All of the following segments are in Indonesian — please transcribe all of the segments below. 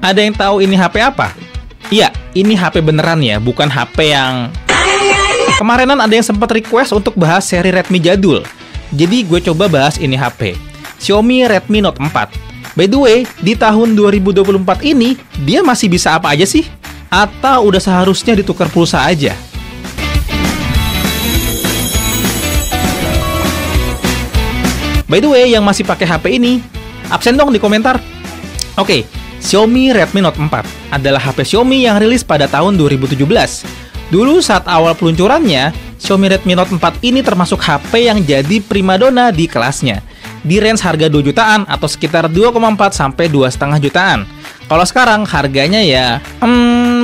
Ada yang tahu ini HP apa? Iya, ini HP beneran ya, bukan HP yang... Kemarinan ada yang sempat request untuk bahas seri Redmi jadul. Jadi gue coba bahas ini HP. Xiaomi Redmi Note 4. By the way, di tahun 2024 ini, dia masih bisa apa aja sih? Atau udah seharusnya ditukar pulsa aja? By the way, yang masih pakai HP ini, absen dong di komentar. Oke, Xiaomi Redmi Note 4 adalah HP Xiaomi yang rilis pada tahun 2017. Dulu saat awal peluncurannya, Xiaomi Redmi Note 4 ini termasuk HP yang jadi primadona di kelasnya. Di range harga 2 jutaan atau sekitar 2,4 sampai 2,5 jutaan. Kalau sekarang harganya ya,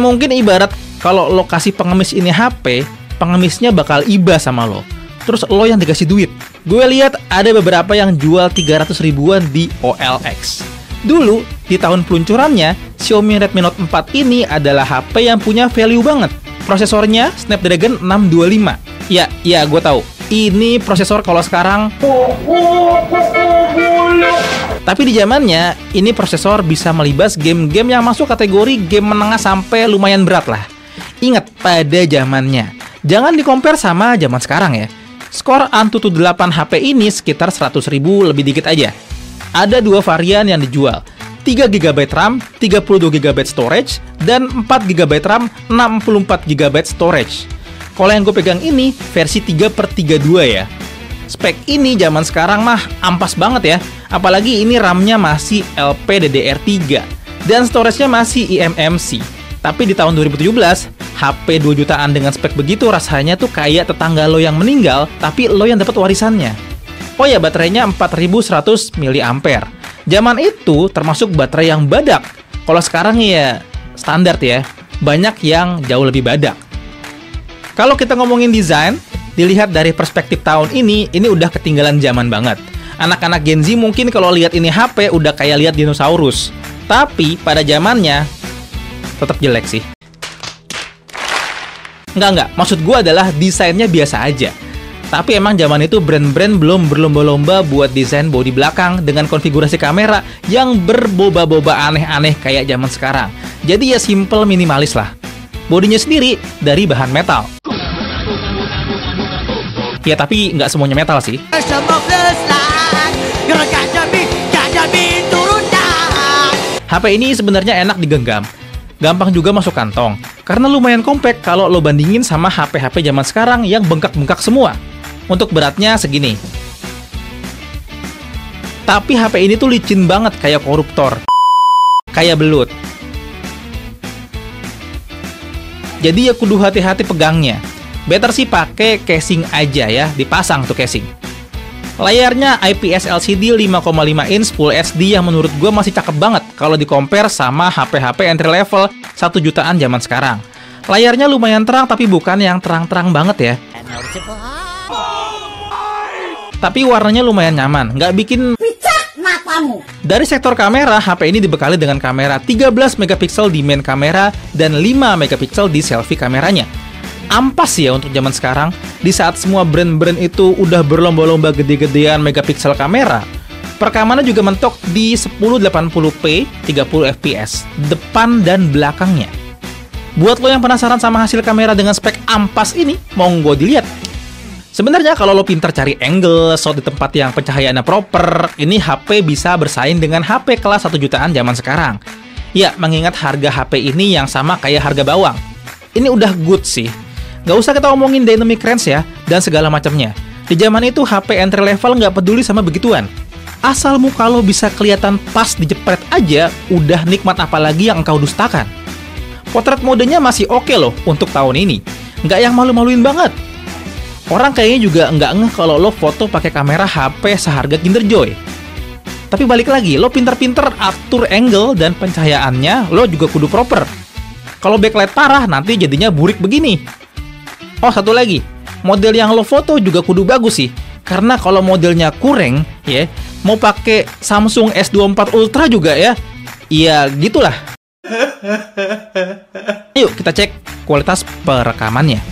mungkin ibarat kalau lo kasih pengemis ini HP, pengemisnya bakal iba sama lo. Terus lo yang dikasih duit. Gue lihat ada beberapa yang jual 300 ribuan di OLX. Dulu, di tahun peluncurannya, Xiaomi Redmi Note 4 ini adalah HP yang punya value banget. Prosesornya Snapdragon 625. Ya, gue tahu. Ini prosesor kalau sekarang. Tapi di zamannya, ini prosesor bisa melibas game-game yang masuk kategori game menengah sampai lumayan berat lah. Ingat, pada zamannya. Jangan di-compare sama zaman sekarang ya. Skor Antutu 8 HP ini sekitar 100 ribu lebih dikit aja. Ada dua varian yang dijual. 3GB RAM, 32GB storage, dan 4GB RAM, 64GB storage. Kalau yang gue pegang ini, versi 3/32 ya. Spek ini zaman sekarang mah ampas banget ya. Apalagi ini RAM-nya masih LPDDR3, dan storage-nya masih eMMC. Tapi di tahun 2017, HP 2 jutaan dengan spek begitu rasanya tuh kayak tetangga lo yang meninggal, tapi lo yang dapat warisannya. Oh ya, baterainya 4100 mAh. Zaman itu termasuk baterai yang badak. Kalau sekarang ya standar ya, banyak yang jauh lebih badak. Kalau kita ngomongin desain, dilihat dari perspektif tahun ini udah ketinggalan zaman banget. Anak-anak Gen Z mungkin kalau lihat ini HP udah kayak lihat dinosaurus. Tapi pada zamannya tetap jelek sih. Enggak, maksud gue adalah desainnya biasa aja. Tapi emang zaman itu brand-brand belum berlomba-lomba buat desain bodi belakang dengan konfigurasi kamera yang berboba-boba aneh-aneh kayak zaman sekarang. Jadi ya simple minimalis lah. Bodinya sendiri dari bahan metal. Ya tapi nggak semuanya metal sih. HP ini sebenarnya enak digenggam. Gampang juga masuk kantong. Karena lumayan compact kalau lo bandingin sama HP-HP zaman sekarang yang bengkak-bengkak semua. Untuk beratnya segini. Tapi HP ini tuh licin banget kayak koruptor. Kayak belut. Jadi ya kudu hati-hati pegangnya. Better sih pakai casing aja ya, dipasang tuh casing. Layarnya IPS LCD 5,5 inch Full HD yang menurut gue masih cakep banget kalau di-compare sama HP-HP entry level 1 jutaan zaman sekarang. Layarnya lumayan terang tapi bukan yang terang-terang banget ya. Tapi warnanya lumayan nyaman, nggak bikin matamu. Dari sektor kamera, HP ini dibekali dengan kamera 13 megapiksel di main kamera dan 5 megapiksel di selfie kameranya. Ampas ya untuk zaman sekarang, di saat semua brand-brand itu udah berlomba-lomba gede-gedean megapiksel kamera. Perekamannya juga mentok di 1080p 30 fps, depan dan belakangnya. Buat lo yang penasaran sama hasil kamera dengan spek ampas ini, monggo dilihat. Sebenarnya kalau lo pintar cari angle, shot di tempat yang pencahayaannya proper, ini HP bisa bersaing dengan HP kelas 1 jutaan zaman sekarang. Ya, mengingat harga HP ini yang sama kayak harga bawang. Ini udah good sih. Nggak usah kita omongin dynamic range ya, dan segala macamnya. Di zaman itu HP entry level nggak peduli sama begituan. Asal muka lo bisa kelihatan pas dijepret aja, udah nikmat apalagi yang engkau dustakan. Potret modenya masih oke loh untuk tahun ini. Nggak yang malu-maluin banget. Orang kayaknya juga nggak ngeh kalau lo foto pakai kamera HP seharga Kinder Joy. Tapi balik lagi, lo pinter-pinter atur angle dan pencahayaannya, lo juga kudu proper. Kalau backlight parah, nanti jadinya burik begini. Oh, satu lagi, model yang lo foto juga kudu bagus sih. Karena kalau modelnya kurang, ya, mau pakai Samsung S24 Ultra juga ya, iya gitulah. Yuk kita cek kualitas perekamannya.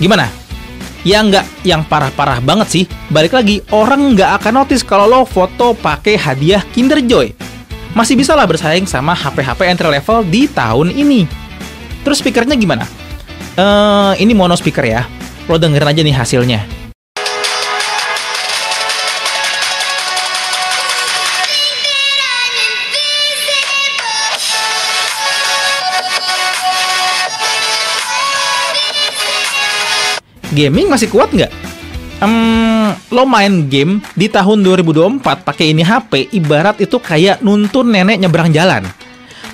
Gimana? Ya nggak yang parah-parah banget sih. Balik lagi, orang nggak akan notice kalau lo foto pakai hadiah Kinder Joy. Masih bisa lah bersaing sama HP-HP entry level di tahun ini. Terus speakernya gimana? Ini mono speaker ya. Lo dengerin aja nih hasilnya. Gaming masih kuat nggak? Lo main game di tahun 2024 pakai ini HP, ibarat itu kayak nuntun nenek nyebrang jalan.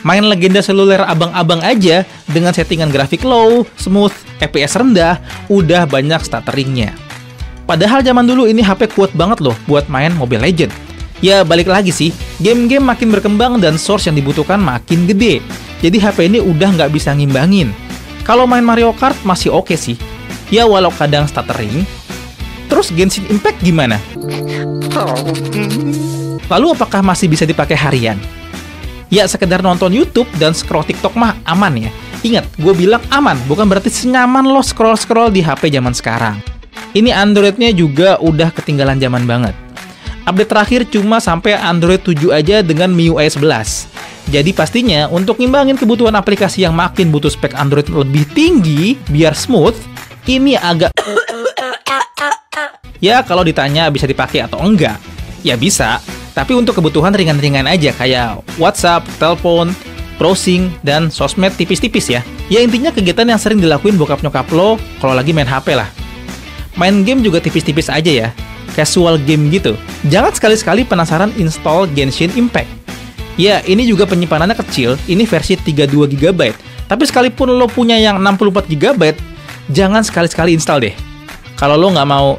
Main legenda seluler abang-abang aja dengan settingan grafik low, smooth, FPS rendah, udah banyak stutteringnya. Padahal zaman dulu ini HP kuat banget loh buat main Mobile Legends. Ya balik lagi sih, game-game makin berkembang dan source yang dibutuhkan makin gede. Jadi HP ini udah nggak bisa ngimbangin. Kalau main Mario Kart masih oke sih. Ya walau kadang stuttering. Terus Genshin Impact gimana? Lalu apakah masih bisa dipakai harian? Ya sekedar nonton YouTube dan scroll TikTok mah aman ya. Ingat, gue bilang aman, bukan berarti senyaman lo scroll-scroll di HP zaman sekarang. Ini Android-nya juga udah ketinggalan zaman banget. Update terakhir cuma sampai Android 7 aja dengan MIUI 11. Jadi pastinya untuk ngimbangin kebutuhan aplikasi yang makin butuh spek Android lebih tinggi biar smooth, ini agak ya kalau ditanya bisa dipakai atau enggak, ya bisa. Tapi untuk kebutuhan ringan-ringan aja kayak WhatsApp, telepon, browsing, dan sosmed tipis-tipis ya. Ya intinya kegiatan yang sering dilakuin bokap nyokap lo kalau lagi main HP lah. Main game juga tipis-tipis aja ya, casual game gitu. Jangan sekali-sekali penasaran install Genshin Impact. Ya ini juga penyimpanannya kecil, ini versi 32 GB. Tapi sekalipun lo punya yang 64 GB, jangan sekali-sekali install deh. Kalau lo nggak mau